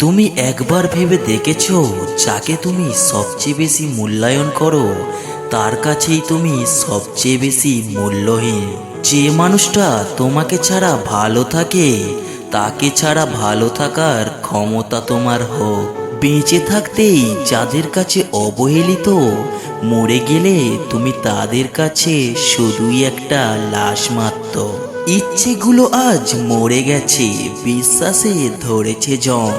তুমি একবার ভেবে দেখেছো, যাকে তুমি সবচেয়ে বেশি মূল্যায়ন করো তার কাছেই তুমি সবচেয়ে বেশি মূল্যহীন। যে মানুষটা তোমাকে ছাড়া ভালো থাকে, তাকে ছাড়া ভালো থাকার ক্ষমতা তোমার হোক। বেঁচে থাকতেই যাদের কাছে অবহেলিত, মরে গেলে তুমি তাদের কাছে শুধুই একটা লাশ মাত্র। ইচ্ছেগুলো আজ মরে গেছে, বিশ্বাসে ধরেছে জং।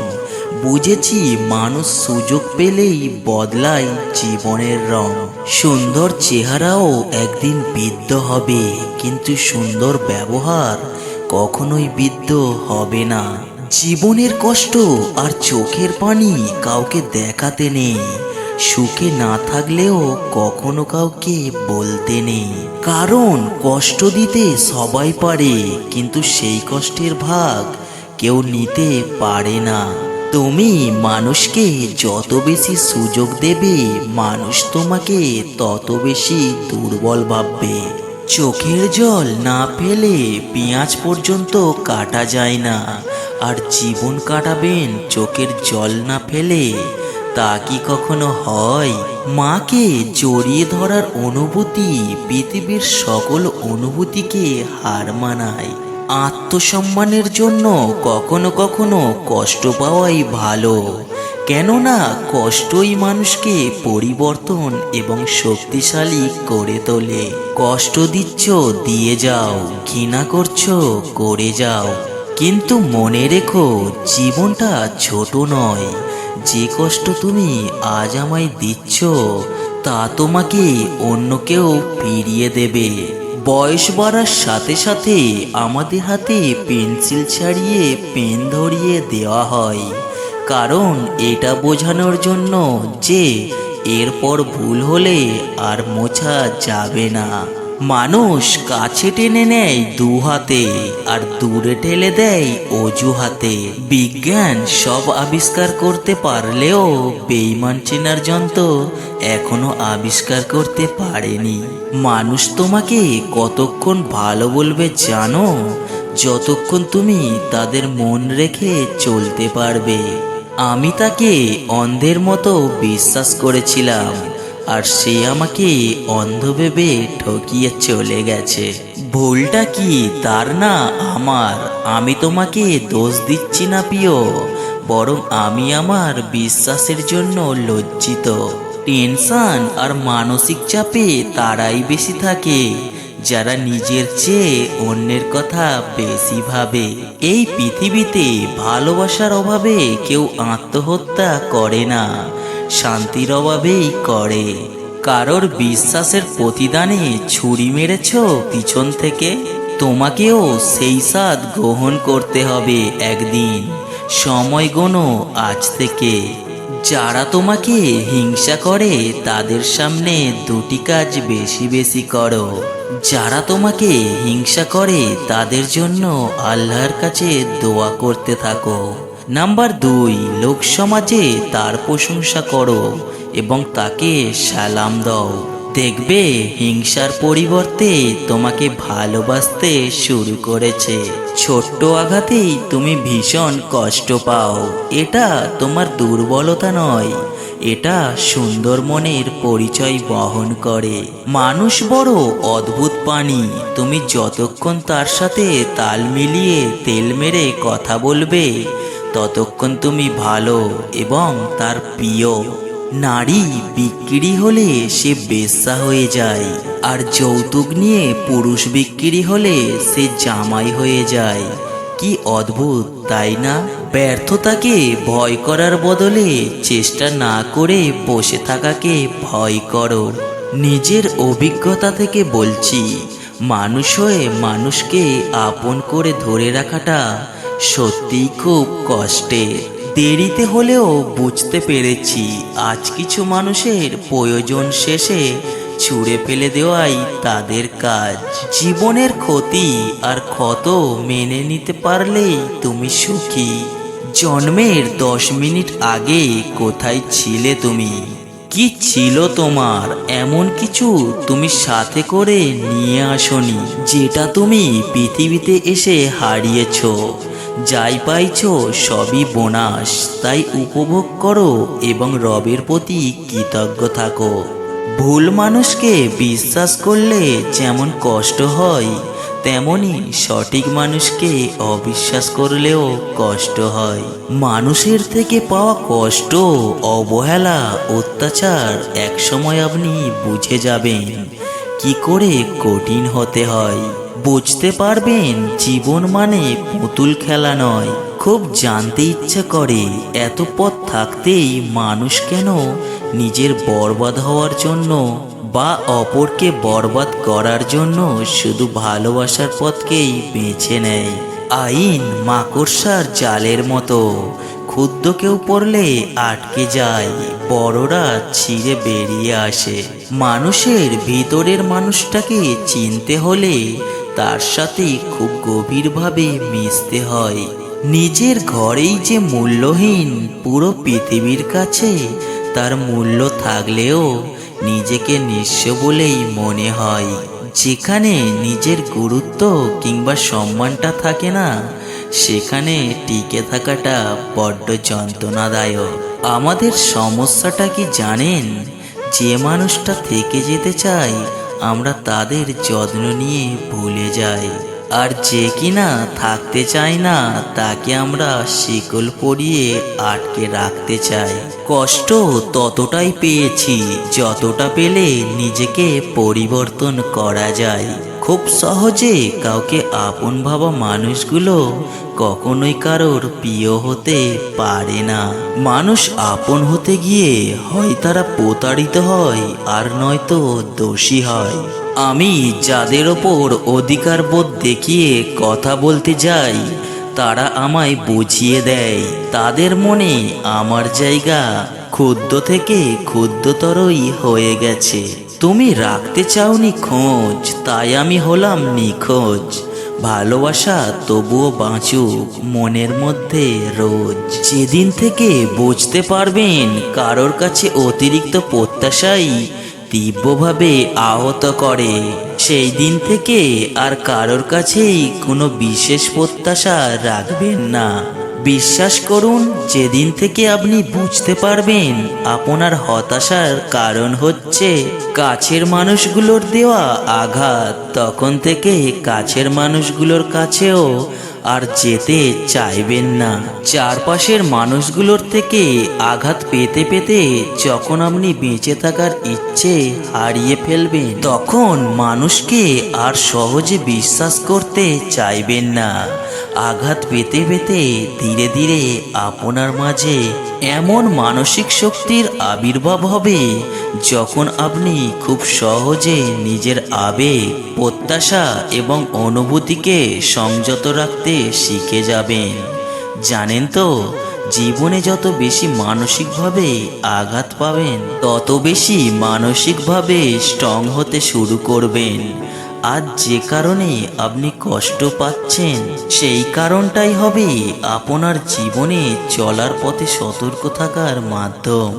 বুঝেছি মানুষ সুযোগ পেলেই বদলায় জীবনের রং। সুন্দর চেহারাও একদিন বৃদ্ধ হবে, কিন্তু সুন্দর ব্যবহার কখনোই বৃদ্ধ হবে না। জীবনের কষ্ট আর চোখের পানি কাউকে দেখাতে নেই, সুখে না থাকলেও কখনো কাউকে বলতে নেই। কারণ কষ্ট দিতে সবাই পারে, কিন্তু সেই কষ্টের ভাগ কেউ নিতে পারে না। তুমি মানুষকে যত বেশি সুযোগ দেবে, মানুষ তোমাকে তত বেশি দুর্বল ভাববে। চোখের জল না ফেলে পেঁয়াজ পর্যন্ত কাটা যায় না, আর জীবন কাটাবেন চোখের জল না ফেলে, তা কি কখনো হয়? মাকে জড়িয়ে ধরার অনুভূতি পৃথিবীর সকল অনুভূতিকে হার মানায়। আত্মসম্মানের জন্য কখনো কখনো কষ্ট পাওয়াই ভালো, কেননা কষ্টই মানুষকে পরিবর্তন এবং শক্তিশালী করে তোলে। কষ্ট দিচ্ছ দিয়ে যাও, ঘৃণা করছো করে যাও, কিন্তু মনে রেখো জীবনটা ছোট নয়। যে কষ্ট তুমি আজ আমায় দিচ্ছ, তা তোমাকে অন্য কেউ ফিরিয়ে দেবে। বয়স বাড়ার সাথে সাথে আমাদের হাতে পেন্সিল ছাড়িয়ে পেন ধরিয়ে দেওয়া হয়, কারণ এটা বোঝানোর জন্য যে এরপর ভুল হলে আর মোছা যাবে না। মানুষ কাছে টেনে নেয় দু হাতে, আর দূরে ঠেলে দেয় অজুহাতে। বিজ্ঞান সব আবিষ্কার করতে পারলেও বেঈমান চেনার যন্ত্র এখনো আবিষ্কার করতে পারেনি। মানুষ তোমাকে কতক্ষণ ভালো বলবে জানো? যতক্ষণ তুমি তাদের মন রেখে চলতে পারবে। আমি তাকে অন্ধের মতো বিশ্বাস করেছিলাম, আর সে আমাকে অন্ধ ভেবে ঠকিয়ে চলে গেছে। ভুলটা কি তার না আমার? আমি তোমাকে দোষ দিচ্ছি না প্রিয়, বরং আমি আমার বিশ্বাসের জন্য লজ্জিত। টেনশন আর মানসিক চাপে তারাই বেশি থাকে যারা নিজের চেয়ে অন্যের কথা বেশি ভাবে। এই পৃথিবীতে ভালোবাসার অভাবে কেউ আত্মহত্যা করে না, শান্তির অভাবেই করে। কারোর বিশ্বাসের প্রতিদানে ছুরি মেরেছ পিছন থেকে, তোমাকেও সেই স্বাদ গ্রহণ করতে হবে একদিন। সময় গোনো আজ থেকে। যারা তোমাকে হিংসা করে তাদের সামনে দুটি কাজ বেশি বেশি করো। যারা তোমাকে হিংসা করে তাদের জন্য আল্লাহর কাছে দোয়া করতে থাকো। নাম্বার 2, লোক সমাজে তার প্রশংসা করো এবং তাকে সালাম দাও। দেখবে হিংসার পরিবর্তে তোমাকে ভালোবাসতে শুরু করেছে। ছোট্ট আঘাতেই তুমি ভীষণ কষ্ট পাও, এটা তোমার দুর্বলতা নয়, এটা সুন্দর মনের পরিচয় বহন করে। মানুষ বড় অদ্ভুত প্রাণী, তুমি যতক্ষণ তার সাথে তাল মিলিয়ে তেল মেরে কথা বলবে, ততক্ষণ তুমি ভালো এবং তার প্রিয়। নারী বিক্রি হলে সে বেশ্যা হয়ে যায়, আর যৌতুক নিয়ে পুরুষ বিক্রি হলে সে জামাই হয়ে যায়। কি অদ্ভুত তাই না? ব্যর্থতাকে ভয় করার বদলে চেষ্টা না করে বসে থাকাকে ভয় করো। নিজের অভিজ্ঞতা থেকে বলছি, মানুষ হয়ে মানুষকে আপন করে ধরে রাখাটা সত্যিই খুব কষ্টের। দেরিতে হলেও বুঝতে পেরেছি, আজ কিছু মানুষের প্রয়োজন শেষে ছুঁড়ে ফেলে দেওয়াই তাদের কাজ। জীবনের ক্ষতি আর ক্ষত মেনে নিতে পারলেই তুমি সুখী। জন্মের 10 মিনিট আগে কোথায় ছিলে তুমি? কি ছিল তোমার এমন কিছু তুমি সাথে করে নিয়ে আসনি, যেটা তুমি পৃথিবীতে এসে হারিয়েছো? যাই পাইছো সবই বোনাস, তাই উপভোগ করো এবং রবের প্রতি কৃতজ্ঞ থাকো। ভুল মানুষকে বিশ্বাস করলে যেমন কষ্ট হয়, তেমনি সঠিক মানুষকে অবিশ্বাস করলেও কষ্ট হয়। মানুষের থেকে পাওয়া কষ্ট, অবহেলা, অত্যাচার একসময় আপনি বুঝে যাবেন কি করে কঠিন হতে হয়। বুঝতে পারবেন জীবন মানে পুতুল খেলা নয়। খুব জানতে ইচ্ছে করে এত পথ থাকতেই মানুষ কেন নিজের বরবাদ হওয়ার জন্য বা অপরকে বরবাদ করার জন্য শুধু ভালোবাসার পথকেই বেছে নেয়। আইন মাকড়সার জালের মতো, ক্ষুদ্র কেউ পড়লে আটকে যায়, বড়রা ছিঁড়ে বেরিয়ে আসে। মানুষের ভিতরের মানুষটাকে চিনতে হলে তার সাথে খুব গভীরভাবে মিশতে হয়। নিজের ঘরেই যে মূল্যহীন, পুরো পৃথিবীর কাছে তার মূল্য থাকলেও নিজেকে নিঃস্ব বলেই মনে হয়। যেখানে নিজের গুরুত্ব কিংবা সম্মানটা থাকে না, সেখানে টিকে থাকাটা বড্ড যন্ত্রণাদায়ক। আমাদের সমস্যাটা কি জানেন? যে মানুষটা থেকে যেতে চায় আমরা তাদের যত্ন নিয়ে ভুলে যাই, আর যে কিনা থাকতে চায় না তাকে আমরা শিকল পরিয়ে আটকে রাখতে চাই। কষ্ট ততটাই পেয়েছি যতটা পেলে নিজেকে পরিবর্তন করা যায়। খুব সহজে কাউকে আপন ভাবা মানুষগুলো কখনোই কারোর প্রিয় হতে পারে না। মানুষ আপন হতে গিয়ে হয় তারা প্রতারিত হয় আর নয়তো দোষী হয়। আমি যাদের ওপর অধিকার বোধ দেখিয়ে কথা বলতে যাই, তারা আমায় বুঝিয়ে দেয় তাদের মনে আমার জায়গা ক্ষুদ্র থেকে ক্ষুদ্রতরই হয়ে গেছে। তুমি রাখতে চাওনি খোঁজ, তাই আমি হলাম নিখোঁজ। ভালোবাসা তবুও বাঁচুক মনের মধ্যে রোজ। যেদিন থেকে বুঝতে পারবেন কারোর কাছে অতিরিক্ত প্রত্যাশাই তীব্রভাবে আহত করে, সেই দিন থেকে আর কারোর কাছেই কোনো বিশেষ প্রত্যাশা রাখবেন না। বিশ্বাস করুন, যেদিন থেকে আপনি বুঝতে পারবেন আপনার হতাশার কারণ হচ্ছে কাছের মানুষগুলোর দেওয়া আঘাত, তখন থেকে কাছের মানুষগুলোর কাছেও আর যেতে চাইবেন না। চারপাশের মানুষগুলোর থেকে আঘাত পেতে পেতে যখন আপনি বেঁচে থাকার ইচ্ছে হারিয়ে ফেলবেন, তখন মানুষকে আর সহজে বিশ্বাস করতে চাইবেন না। আঘাত পেতে পেতে ধীরে ধীরে আপনার মাঝে এমন মানসিক শক্তির আবির্ভাব হবে যখন আপনি খুব সহজে নিজের আবেগ, প্রত্যাশা এবং অনুভূতিকে সংযত রাখতে শিখে যাবেন। জানেন তো, জীবনে যত বেশি মানসিকভাবে আঘাত পাবেন তত বেশি মানসিকভাবে স্ট্রং হতে শুরু করবেন। আজ যে কারণে আপনি কষ্ট পাচ্ছেন, সেই কারণটাই হবে আপনার জীবনে চলার পথে সতর্ক থাকার মাধ্যম।